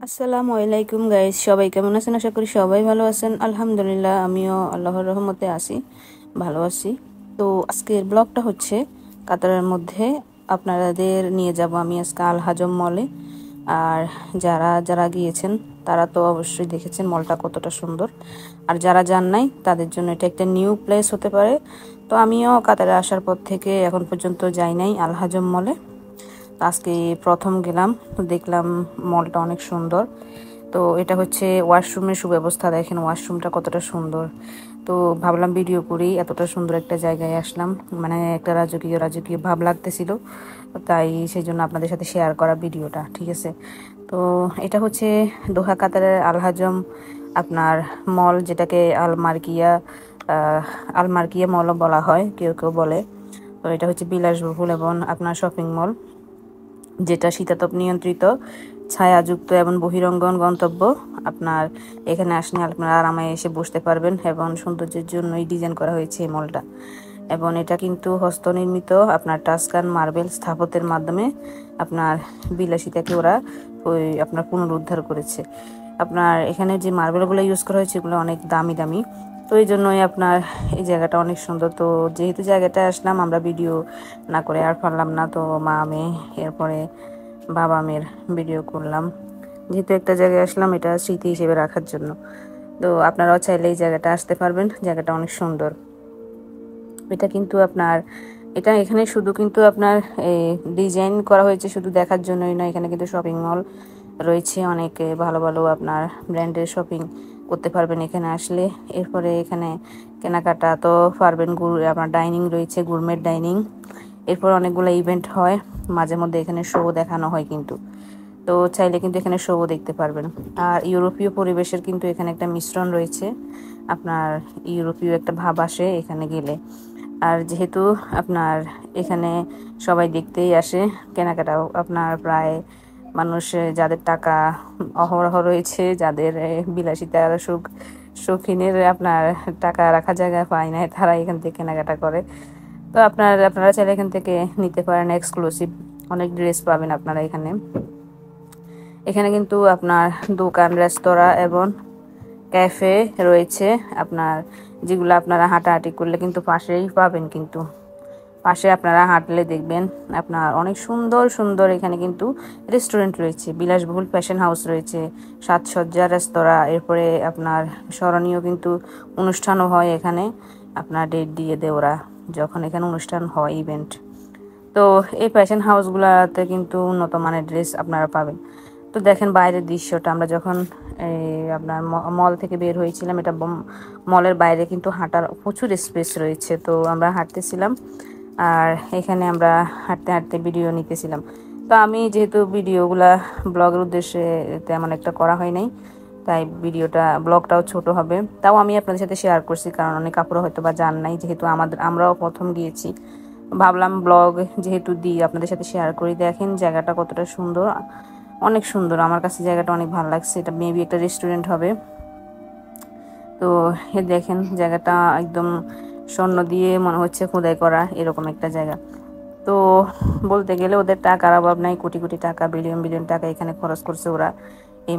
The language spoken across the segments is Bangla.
আসসালামু আলাইকুম গাইস, সবাই কেমন আছেন? আশা করি সবাই ভালো আছেন। আলহামদুলিল্লাহ, আমিও আল্লাহর রহমতে ভালো আছি। তো আজকের ব্লগটা হচ্ছে কাতারের মধ্যে আপনাদের নিয়ে যাব আমি আজকে আল হাজম মলে। আর যারা যারা গিয়েছেন তারা তো অবশ্যই দেখেছেন মলটা কতটা সুন্দর। আর যারা যান নাই তাদের জন্য এটা একটা নিউ প্লেস হতে পারে। তো আমিও কাতারে আসার পর থেকে এখন পর্যন্ত যাই নাই আল হাজম মলে। আজকে প্রথম গেলাম, তো দেখলাম মলটা অনেক সুন্দর। তো এটা হচ্ছে ওয়াশরুমের সুব্যবস্থা, দেখেন ওয়াশরুমটা কতটা সুন্দর। তো ভাবলাম ভিডিও করি, এতটা সুন্দর একটা জায়গায় আসলাম, মানে একটা রাজকীয় রাজকীয় ভাব লাগতেছিল, তাই সেই জন্য আপনাদের সাথে শেয়ার করা ভিডিওটা, ঠিক আছে। তো এটা হচ্ছে দোহা কাতারের আল হাজম আপনার মল, যেটাকে আলমার্কিয়া মলও বলা হয়, কেউ কেউ বলে। তো এটা হচ্ছে বিলাসবহুল এবং আপনার শপিং মল, যেটা শীতাতপ নিয়ন্ত্রিত, ছায়াযুক্ত এবং বহিরঙ্গন গন্তব্য। আপনার এখানে আসলে আপনারা আরামে এসে বসতে পারবেন এবং সৌন্দর্যের জন্যই ডিজাইন করা হয়েছে এই মলটা। এবং এটা কিন্তু হস্তনির্মিত আপনার টাস্কান মার্বেল স্থাপত্যের মাধ্যমে আপনার বিলাসিতাকে ওরা আপনার পুনরুদ্ধার করেছে। আপনার এখানে যে মার্বেলগুলো ইউজ করা হয়েছে এগুলো অনেক দামি দামি, তো এই জন্যই আপনার এই জায়গাটা অনেক সুন্দর। তো যেহেতু জায়গাটা আসলাম, আমরা ভিডিও না করে আর পারলাম না, তো মা মেয়ে এরপরে বাবা মেয়ের ভিডিও করলাম। যেহেতু একটা জায়গায় আসলাম, এটা স্মৃতি হিসেবে রাখার জন্য। তো আপনারাও চাইলে এই জায়গাটা আসতে পারবেন, জায়গাটা অনেক সুন্দর। এটা কিন্তু আপনার এখানে শুধু কিন্তু আপনার ডিজাইন করা হয়েছে শুধু দেখার জন্যই নয়, এখানে কিন্তু শপিং মল রয়েছে অনেক ভালো ভালো, আপনার ব্র্যান্ডের শপিং করতে পারবেন এখানে আসলে। এরপরে এখানে কেনাকাটা তো পারবেন, আপনার ডাইনিং রয়েছে, গুরমেট ডাইনিং। এরপর অনেকগুলো ইভেন্ট হয়, মাঝে মধ্যে এখানে শো দেখানো হয় কিন্তু, তো চাইলে কিন্তু এখানে শো দেখতে পারবেন। আর ইউরোপীয় পরিবেশের কিন্তু এখানে একটা মিশ্রণ রয়েছে, আপনার ইউরোপীয় একটা ভাব আসে এখানে গেলে। আর যেহেতু আপনার এখানে সবাই দেখতেই আসে, কেনাকাটাও আপনার প্রায় মানুষ, যাদের টাকা অহরহ রয়েছে, যাদের বিলাসিতার শৌখিনের আপনার টাকা রাখা জায়গা পায় না, তারা এখান থেকে কেনাকাটা করে। তো আপনারা চাইলে এখান থেকে নিতে পারেন, এক্সক্লুসিভ অনেক ড্রেস পাবেন আপনারা এখানে। এখানে কিন্তু আপনার দোকান, রেস্তোরাঁ এবং ক্যাফে রয়েছে আপনার, যেগুলো আপনারা হাঁটাহাঁটি করলে কিন্তু পাশেই পাবেন, কিন্তু পাশে আপনারা হাঁটলে দেখবেন আপনার অনেক সুন্দর সুন্দর এখানে কিন্তু রেস্টুরেন্ট রয়েছে, বিলাসবহুল ফ্যাশন হাউস রয়েছে, সাজসজ্জা রেস্তোরাঁ। এরপরে আপনার স্মরণীয় কিন্তু অনুষ্ঠানও হয় এখানে, আপনার ডেট দিয়ে দেয় ওরা যখন এখানে অনুষ্ঠান হয়, ইভেন্ট। তো এই ফ্যাশন হাউসগুলোতে কিন্তু উন্নত মানের ড্রেস আপনারা পাবেন। তো দেখেন বাইরের দৃশ্যটা, আমরা যখন আপনার মল থেকে বের হয়েছিলাম, এটা মলের বাইরে কিন্তু হাঁটার প্রচুর স্পেস রয়েছে, তো আমরা হাঁটতেছিলাম আর এখানে আমরা হাঁটতে হাঁটতে ভিডিও নিতেছিলাম। তো আমি যেহেতু ভিডিওগুলা ব্লগের উদ্দেশ্যে তেমন একটা করা হয় নাই, তাই ব্লগটাও ছোট হবে, তাও আমি আপনাদের সাথে শেয়ার করছি, কারণ অনেক কাপড় হয়তো বা জান নাই, যেহেতু আমরাও প্রথম গিয়েছি, ভাবলাম ব্লগ যেহেতু দিই আপনাদের সাথে শেয়ার করি। দেখেন জায়গাটা কতটা সুন্দর, অনেক সুন্দর, আমার কাছে জায়গাটা অনেক ভালো লাগছে। এটা মেবি একটা রেস্টুরেন্ট হবে। তো দেখেন জায়গাটা একদম স্বর্ণ দিয়ে মনে হচ্ছে খোদাই করা, এরকম একটা জায়গা। তো বলতে গেলে ওদের টাকার অভাব নাই, কোটি কোটি টাকা, বিলিয়ন বিলিয়ন টাকা এখানে খরচ করছে ওরা এই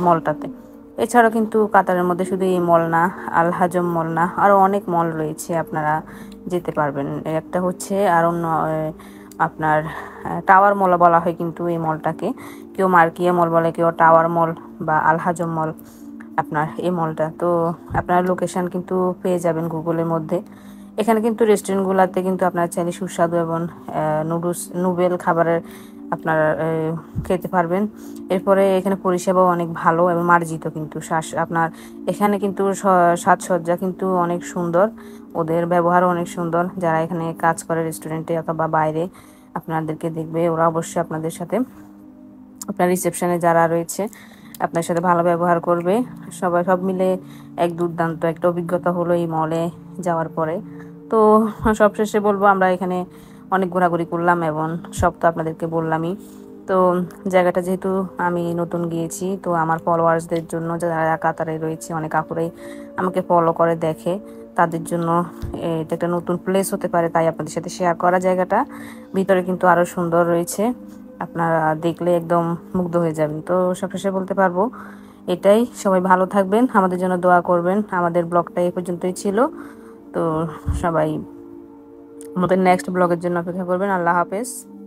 মলটাতে। এছাড়াও কিন্তু কাতারের মধ্যে শুধু এই মল না, আল হাজম মল না, আরও অনেক মল রয়েছে, আপনারা যেতে পারবেন। একটা হচ্ছে আর অন্য আপনার টাওয়ার মল বলা হয় কিন্তু এই মলটাকে, কেউ মার্কিয়া মল বলে, কেউ টাওয়ার মল বা আল হাজম মল আপনার এই মলটা। তো আপনার লোকেশন কিন্তু পেয়ে যাবেন গুগলের মধ্যে। এখানে কিন্তু রেস্টুরেন্টগুলোতে কিন্তু আপনারা চাইলে সুস্বাদু এবং নুডল খাবারের আপনার খেতে পারবেন। এরপরে এখানে পরিষেবাও অনেক ভালো এবং মার্জিত, কিন্তু আপনার এখানে কিন্তু সাজসজ্জা কিন্তু অনেক সুন্দর, ওদের ব্যবহারও অনেক সুন্দর। যারা এখানে কাজ করে রেস্টুরেন্টে অথবা বাইরে আপনাদেরকে দেখবে, ওরা অবশ্যই আপনাদের সাথে, আপনার রিসেপশনে যারা রয়েছে আপনার সাথে ভালো ব্যবহার করবে। সব মিলে এক দুর্দান্ত একটা অভিজ্ঞতা হলো এই মলে যাওয়ার পরে। তো সবশেষে বলবো, আমরা এখানে অনেক ঘোরাঘুরি করলাম এবং সব তো আপনাদেরকে বললামই। তো জায়গাটা যেহেতু আমি নতুন গিয়েছি, তো আমার ফলোয়ার্সদের জন্য, যারা কাতারে রয়েছে অনেক আপুরাই আমাকে ফলো করে দেখে, তাদের জন্য এটা একটা নতুন প্লেস হতে পারে, তাই আপনাদের সাথে শেয়ার করা। জায়গাটা ভিতরে কিন্তু আরও সুন্দর রয়েছে, আপনারা দেখলে একদম মুগ্ধ হয়ে যাবেন। তো সবশেষে বলতে পারবো এটাই, সবাই ভালো থাকবেন, আমাদের জন্য দোয়া করবেন। আমাদের ব্লগটা এই পর্যন্তই ছিল। তো সবাই আমাদের নেক্সট ব্লগের জন্য অপেক্ষা করবেন। আল্লাহ হাফেজ।